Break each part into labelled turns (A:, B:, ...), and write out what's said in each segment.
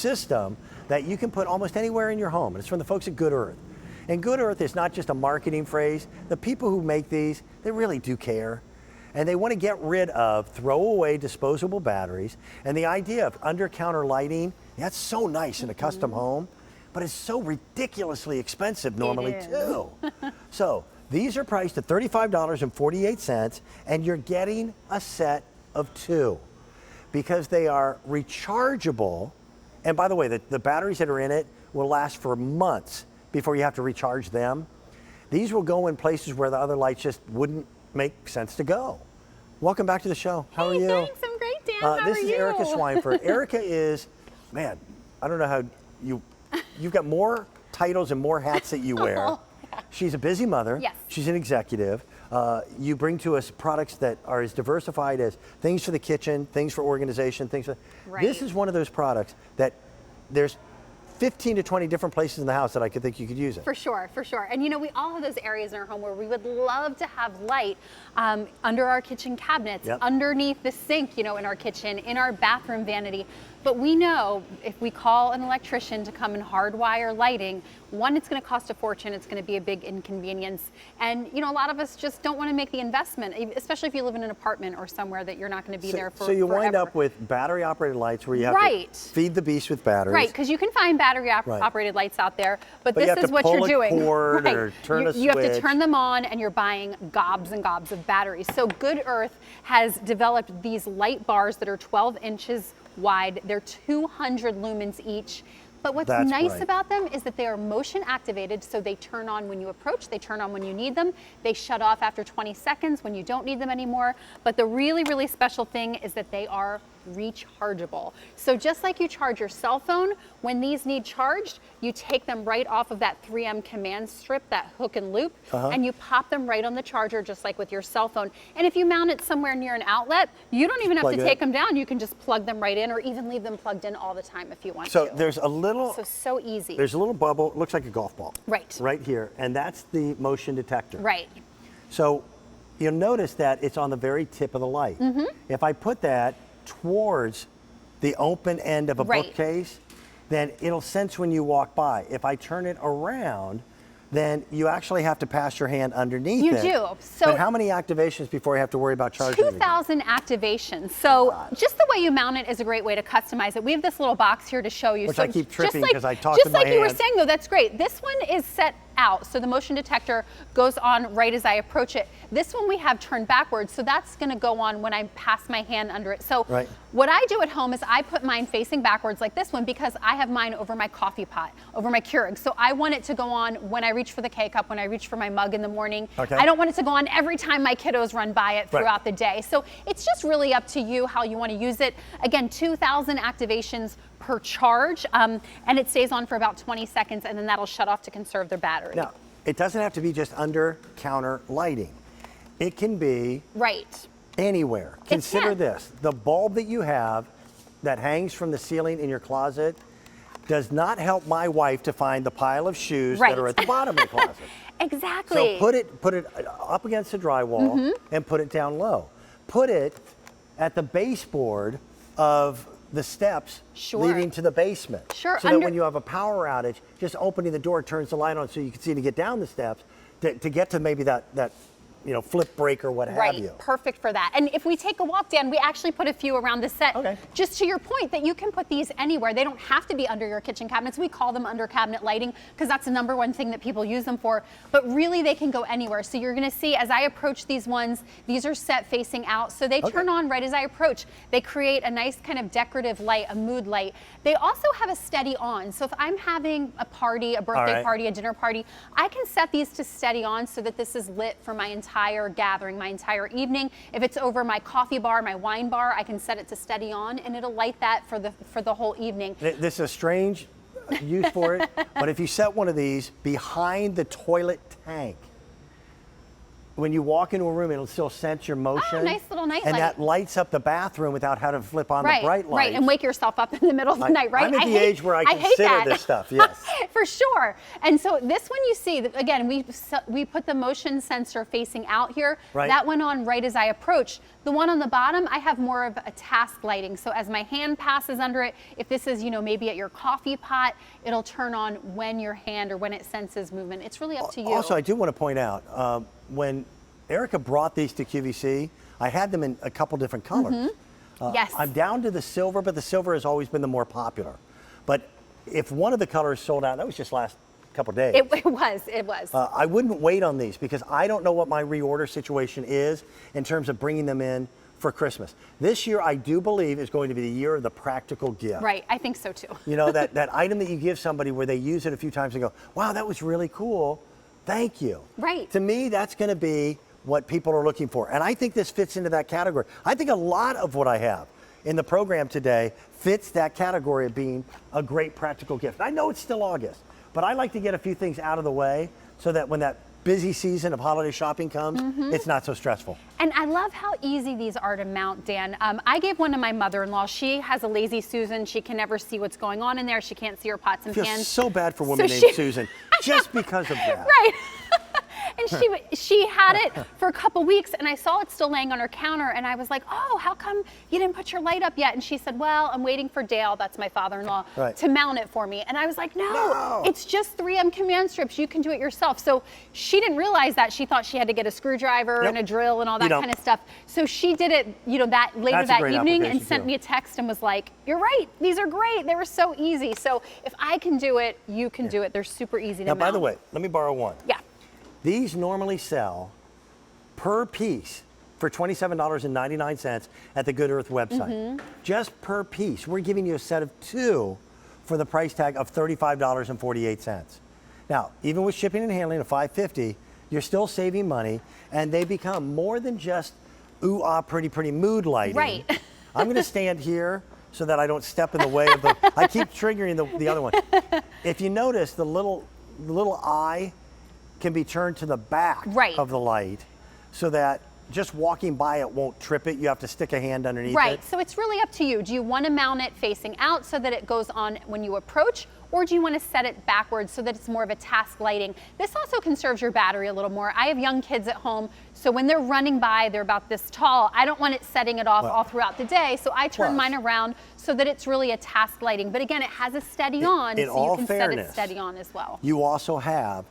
A: system that you can put almost anywhere in your home. And it's from the folks at Good Earth. And Good Earth is not just a marketing phrase. The people who make these, they really do care. And they want to get rid of throwaway disposable batteries. And the idea of under-counter lighting, that's so nice in a custom home, but it's so ridiculously expensive normally too. So these are priced at $35.48, and you're getting a set of 2 because they are rechargeable. And by the way, the batteries that are in it will last for months before you have to recharge them. These will go in places where the other lights just wouldn't make sense to go. Welcome back to the show. How are you?
B: Thanks, I'm great, Dan. How are you?
A: This is Erica Swineford. Erica is, man, I don't know how you've got more titles and more hats that you wear.
B: Oh, yeah.
A: She's a busy mother.
B: Yes.
A: She's an executive. You bring to us products that are as diversified as things for the kitchen, things for organization, things for...
B: Right.
A: This is one of those products that there's 15 to 20 different places in the house that I could think you could use it.
B: For sure, for sure. And you know, we all have those areas in our home where we would love to have light under our kitchen cabinets, underneath the sink, you know, in our kitchen, in our bathroom vanity. But we know if we call an electrician to come and hardwire lighting, one, it's going to cost a fortune. It's going to be a big inconvenience. And, you know, a lot of us just don't want to make the investment, especially if you live in an apartment or somewhere that you're not going to be there for
A: So you
B: forever.
A: wind up with battery operated lights where you have to feed the beast with batteries.
B: Right, because you can find battery operated lights out there, but
A: you
B: this
A: have
B: is
A: to
B: what
A: pull
B: you're
A: a
B: doing.
A: cord or turn a
B: You have to
A: switch.
B: turn them on, and you're buying gobs and gobs of batteries. So Good Earth has developed these light bars that are 12 inches wide. They're 200 lumens each. But what's nice about them is that they are motion activated, so they turn on when you approach, they turn on when you need them, they shut off after 20 seconds when you don't need them anymore. But the really, really special thing is that they are rechargeable. So just like you charge your cell phone, when these need charged, you take them right off of that 3M command strip, that hook and loop, and you pop them right on the charger, just like with your cell phone. And if you mount it somewhere near an outlet, you don't even have to take them down. You can just plug them right in, or even leave them plugged in all the time if you want to.
A: So there's a little,
B: so easy.
A: There's a little bubble, it looks like a golf ball.
B: Right.
A: Right here, and that's the motion detector.
B: Right.
A: So you'll notice that it's on the very tip of the light. If I put that towards the open end of a bookcase, then it'll sense when you walk by. If I turn it around, then you actually have to pass your hand underneath it.
B: You do. So
A: but how many activations before you have to worry about charging it?
B: 2,000 activations. So just the way you mount it is a great way to customize it. We have this little box here to show you.
A: Which
B: so
A: I keep tripping because I talk
B: to
A: to my
B: hand. Just like you were
A: hand.
B: saying though, that's great. This one is set out, so the motion detector goes on right as I approach it. This one we have turned backwards, so that's gonna go on when I pass my hand under it. So what I do at home is I put mine facing backwards like this one, because I have mine over my coffee pot, over my Keurig. So I want it to go on when I reach for the K-cup, when I reach for my mug in the morning. I don't want it to go on every time my kiddos run by it throughout the day. So it's just really up to you how you want to use it. Again, 2,000 activations per charge, and it stays on for about 20 seconds, and then that'll shut off to conserve their battery.
A: Now, it doesn't have to be just under counter lighting. It can be anywhere. Consider this, the bulb that you have that hangs from the ceiling in your closet does not help my wife to find the pile of shoes that are at the bottom of the closet.
B: Exactly.
A: So put it up against the drywall and put it down low. Put it at the baseboard of the steps leading to the basement. So that when you have a power outage, just opening the door turns the light on so you can see to get down the steps to get to maybe that flip break or what have you.
B: Perfect for that. And if we take a walk, Dan, we actually put a few around the set. Just to your point that you can put these anywhere. They don't have to be under your kitchen cabinets. We call them under cabinet lighting because that's the number one thing that people use them for. But really they can go anywhere. So you're gonna see as I approach these ones, these are set facing out. So they turn on right as I approach. They create a nice kind of decorative light, a mood light. They also have a steady on. So if I'm having a party, a birthday party, a dinner party, I can set these to steady on so that this is lit for my entire gathering, my entire evening. If it's over my coffee bar, my wine bar, I can set it to steady on, and it'll light that for the whole evening.
A: This is a strange use for it, but if you set one of these behind the toilet tank, when you walk into a room, it'll still sense your motion.
B: Oh, nice little night
A: and
B: light.
A: that lights up the bathroom without having to flip on the bright lights.
B: Right, and wake yourself up in the middle of the night, right?
A: I'm at the age where I consider this stuff, yes.
B: For sure. And so this one you see, again, we put the motion sensor facing out here.
A: Right.
B: That went on right as I approached. The one on the bottom, I have more of a task lighting. So as my hand passes under it, if this is, maybe at your coffee pot, it'll turn on when your hand or when it senses movement. It's really up to you.
A: Also, I do want to point out, when Erica brought these to QVC, I had them in a couple different colors.
B: Yes.
A: I'm down to the silver, but the silver has always been the more popular. But if one of the colors sold out, that was just last couple of days.
B: It was.
A: I wouldn't wait on these because I don't know what my reorder situation is in terms of bringing them in for Christmas. This year, I do believe is going to be the year of the practical gift.
B: Right, I think so too.
A: That item that you give somebody where they use it a few times and go, wow, that was really cool. Thank you.
B: Right.
A: To me, that's going to be what people are looking for. And I think this fits into that category. I think a lot of what I have in the program today fits that category of being a great practical gift. I know it's still August, but I like to get a few things out of the way so that when that busy season of holiday shopping comes, it's not so stressful.
B: And I love how easy these are to mount, Dan. I gave one to my mother-in-law. She has a lazy Susan. She can never see what's going on in there. She can't see her pots and
A: I feel
B: pans.
A: so bad for women named Susan just because of that.
B: Right. And she had it for a couple weeks, and I saw it still laying on her counter, and I was like, oh, how come you didn't put your light up yet? And she said, well, I'm waiting for Dale, that's my father-in-law,
A: right,
B: to mount it for me. And I was like, no, it's just 3M command strips. You can do it yourself. So she didn't realize that. She thought she had to get a screwdriver and a drill and all that kind of stuff. So she did it, that later that evening and sent me a text and was like, you're right, these are great. They were so easy. So if I can do it, you can do it. They're super easy to mount.
A: Now, by the way, let me borrow one.
B: Yeah.
A: These normally sell per piece for $27.99 at the Good Earth website. Just per piece. We're giving you a set of 2 for the price tag of $35.48. Now, even with shipping and handling of $5.50, you're still saving money, and they become more than just ooh-ah, pretty mood lighting.
B: Right.
A: I'm going to stand here so that I don't step in the way of the. I keep triggering the other one. If you notice, the little eye can be turned to the back of the light so that just walking by it won't trip it. You have to stick a hand underneath it.
B: Right, so it's really up to you. Do you want to mount it facing out so that it goes on when you approach, or do you want to set it backwards so that it's more of a task lighting? This also conserves your battery a little more. I have young kids at home, so when they're running by, they're about this tall. I don't want it setting it off all throughout the day, so I turn mine around so that it's really a task lighting. But again, it has a steady on, so you can set it steady on as well.
A: You also have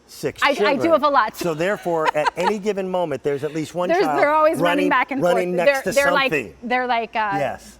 A: 6 children.
B: I do have a lot.
A: So therefore, at any given moment, there's at least one child
B: they're always running back and forth.
A: Next to something.
B: They're like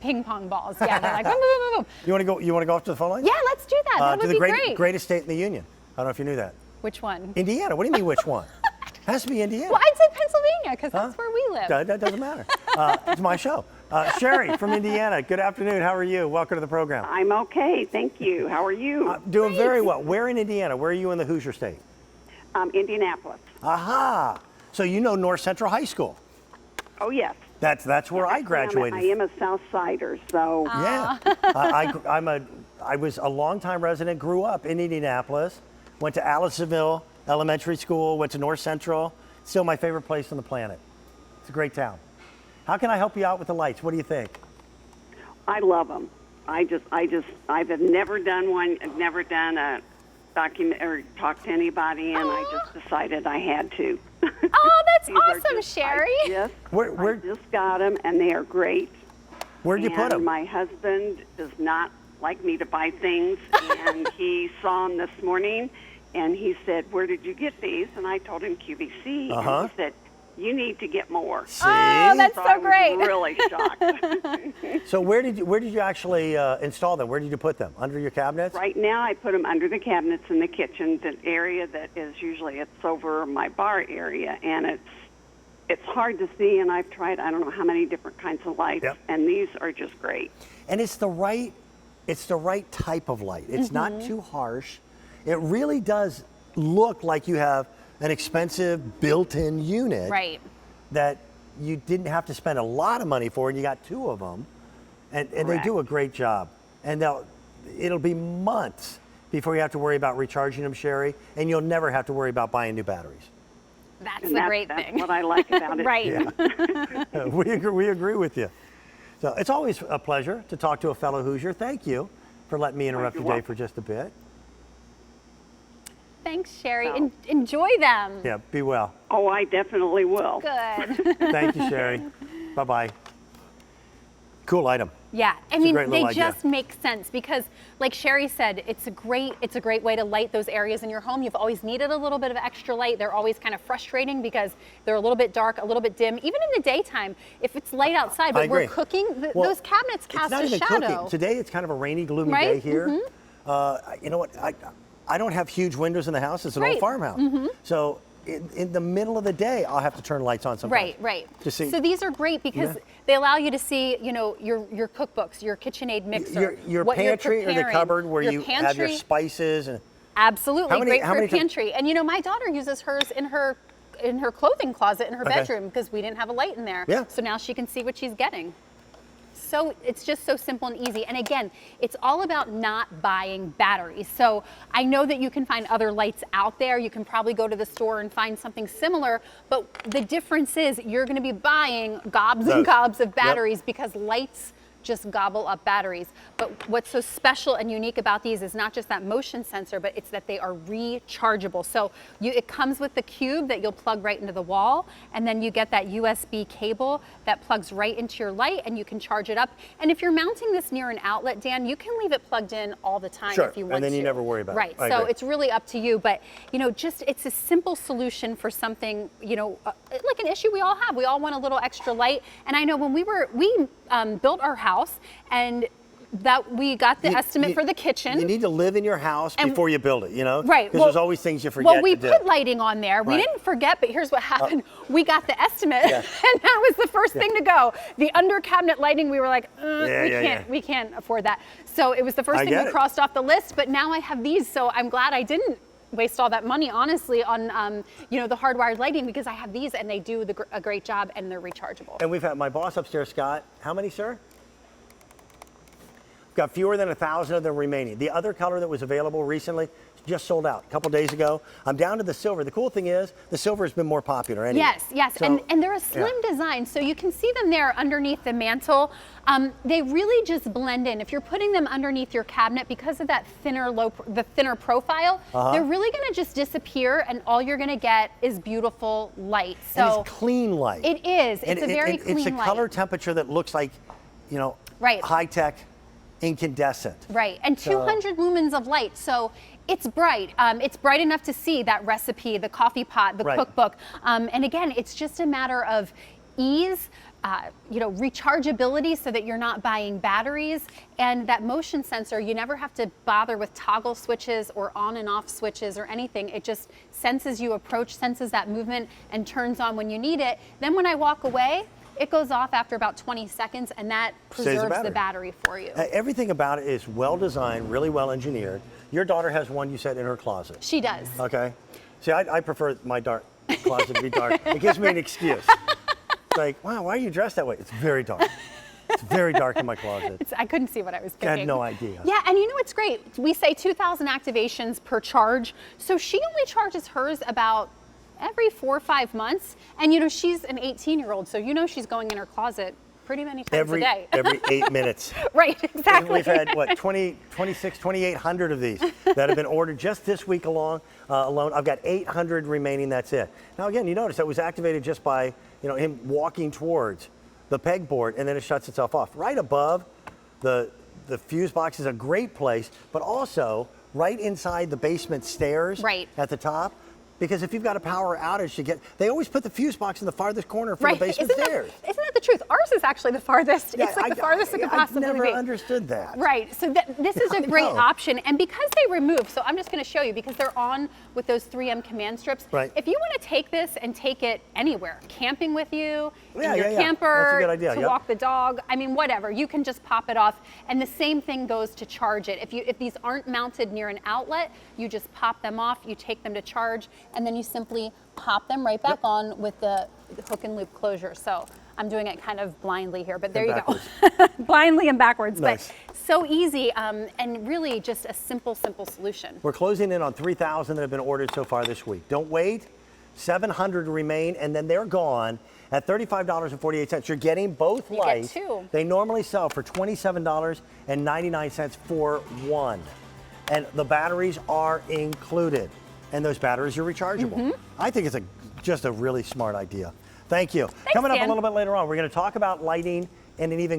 B: ping pong balls. Yeah, they're like boom, boom, boom, boom.
A: You want to go off to the phone line?
B: Yeah, let's do that. That would be great.
A: Greatest state in the union. I don't know if you knew that.
B: Which one?
A: Indiana. What do you mean which one? It has to be Indiana.
B: Well, I'd say Pennsylvania because that's where we live.
A: That doesn't matter. It's my show. Sherry from Indiana, good afternoon. How are you? Welcome to the program.
C: I'm okay, thank you. How are you?
A: Doing very well. Where in Indiana? Where are you in the Hoosier State?
C: Indianapolis.
A: Aha! So you know North Central High School.
C: Oh, yes.
A: That's where I graduated.
C: I am a South Sider, so.
A: Yeah. I was a longtime resident, grew up in Indianapolis, went to Allisonville Elementary School, went to North Central. Still my favorite place on the planet. It's a great town. How can I help you out with the lights? What do you think?
C: I love them. I've never done one. I've never done a document or talked to anybody, and I just decided I had to.
B: Oh, that's awesome, Sherry.
C: I just got them, and they are great.
A: Where'd you put them?
C: My husband does not like me to buy things, and he saw them this morning, and he said, "Where did you get these?" And I told him QVC, and he said, "You need to get more."
A: See?
B: Oh, that's so great.
C: I was really shocked.
A: So where did you actually install them? Where did you put them? Under your cabinets?
C: Right now, I put them under the cabinets in the kitchen, the area that is usually it's over my bar area, and it's hard to see. And I've tried I don't know how many different kinds of lights, and these are just great.
A: And it's the right type of light. It's not too harsh. It really does look like you have an expensive built-in unit that you didn't have to spend a lot of money for, and you got 2 of them, and they do a great job. And it'll be months before you have to worry about recharging them, Sherry, and you'll never have to worry about buying new batteries.
B: That's the great thing.
C: That's what I like about it.
B: Right.
A: Yeah. We agree with you. So it's always a pleasure to talk to a fellow Hoosier. Thank you for letting me interrupt your day for just a bit.
B: Thanks, Sherry.
C: So.
B: Enjoy them.
A: Yeah, be well.
C: Oh, I definitely will.
B: Good.
A: Thank you, Sherry. Bye-bye. Cool item.
B: Yeah, I
A: a
B: mean,
A: great
B: they
A: little idea.
B: just make sense because, like Sherry said, it's a great way to light those areas in your home. You've always needed a little bit of extra light. They're always kind of frustrating because they're a little bit dark, a little bit dim, even in the daytime. If it's light outside, but we're cooking, those cabinets cast a shadow.
A: Cooking. Today it's kind of a rainy, gloomy
B: Right?
A: day here. You know what? I don't have huge windows in the house. It's an old farmhouse, so. In the middle of the day, I'll have to turn lights on sometimes.
B: Right.
A: To see.
B: So these are great because they allow you to see, you know, your cookbooks, your KitchenAid mixer,
A: your
B: what you're
A: pantry or the
B: preparing,
A: cupboard where
B: your
A: you
B: pantry.
A: have your spices and.
B: Absolutely, great for a
A: many
B: pantry. And you know, my daughter uses hers in her clothing closet in her bedroom because we didn't have a light in there.
A: Yeah.
B: So now she can see what she's getting. So it's just so simple and easy. And again, it's all about not buying batteries. So I know that you can find other lights out there. You can probably go to the store and find something similar, but the difference is you're going to be buying gobs and gobs of batteries because lights just gobble up batteries. But what's so special and unique about these is not just that motion sensor, but it's that they are rechargeable. So it comes with the cube that you'll plug right into the wall, and then you get that USB cable that plugs right into your light and you can charge it up. And if you're mounting this near an outlet, Dan, you can leave it plugged in all the time if you want to.
A: And then you never worry about
B: it.
A: Right,
B: so it's really up to you. But, you know, just it's a simple solution for something, you know, like an issue we all have. We all want a little extra light. And I know when we built our house and that we got the estimate for the kitchen.
A: You need to live in your house before you build it, you know?
B: Right.
A: Because there's always things you forget
B: Well, we
A: to do.
B: put lighting on there. We didn't forget, but here's what happened. We got the estimate, and that was the first thing to go. The under cabinet lighting, we were like, we can't afford that. So it was the first thing we crossed off the list, but now I have these, so I'm glad I didn't waste all that money, honestly, on you know, the hardwired lighting because I have these and they do a great job and they're rechargeable.
A: And we've had my boss upstairs, Scott. How many, sir? Got fewer than 1,000 of them remaining. The other color that was available recently just sold out a couple days ago. I'm down to the silver. The cool thing is the silver has been more popular anyway.
B: Yes, so, and they're a slim design, so you can see them there underneath the mantle. They really just blend in. If you're putting them underneath your cabinet, because of that the thinner profile, they're really going to just disappear, and all you're going to get is beautiful light. So
A: and it's clean light.
B: It is. It's a very clean light.
A: It's a color temperature that looks like, you know, high tech. Incandescent.
B: Right, and 200 lumens of light, so it's bright. It's bright enough to see that recipe, the coffee pot, the cookbook. And again, it's just a matter of ease, you know, rechargeability so that you're not buying batteries, and that motion sensor, you never have to bother with toggle switches or on and off switches or anything. It just senses you approach, senses that movement, and turns on when you need it. Then when I walk away, it goes off after about 20 seconds, and that preserves the battery for you.
A: Everything about it is well designed, really well engineered. Your daughter has one, you said, in her closet.
B: She does.
A: Okay. See, I prefer my dark closet to be dark. It gives me an excuse. It's like, wow, why are you dressed that way? It's very dark. It's very dark in my closet.
B: I couldn't see what I was picking.
A: I had no idea.
B: Yeah, and you know what's great? We say 2,000 activations per charge, so she only charges hers about every 4 or 5 months. And you know, she's an 18-year-old, so you know she's going in her closet pretty many times a day.
A: Every 8 minutes.
B: Right, exactly.
A: We've had, what, 2,800 of these that have been ordered just this week alone. I've got 800 remaining, that's it. Now again, you notice that was activated just by, you know, him walking towards the pegboard, and then it shuts itself off. Right above the fuse box is a great place, but also right inside the basement stairs at the top. Because if you've got a power outage, they always put the fuse box in the farthest corner from the basement stairs.
B: Isn't that the truth? Ours is actually the farthest. It's like the farthest it could possibly be.
A: I never understood that.
B: Right, so this is a great option. And because they remove, so I'm just gonna show you, because they're on with those 3M command strips.
A: Right.
B: If you wanna take this and take it anywhere, camping with you, in your
A: That's a
B: camper,
A: good idea.
B: to walk the dog, I mean, whatever, you can just pop it off. And the same thing goes to charge it. If these aren't mounted near an outlet, you just pop them off, you take them to charge, and then you simply pop them right back on with the hook and loop closure. So I'm doing it kind of blindly here, but there you go. Blindly and backwards,
A: nice.
B: But so easy, and really just a simple solution.
A: We're closing in on 3,000 that have been ordered so far this week. Don't wait, 700 remain, and then they're gone at $35.48. You're getting both lights.
B: Get two.
A: They normally sell for $27.99 for one. And the batteries are included. and those batteries are rechargeable. I think it's just a really smart idea. Thank you.
B: Thanks,
A: Coming up
B: Dan.
A: a little bit later on, we're going to talk about lighting and an even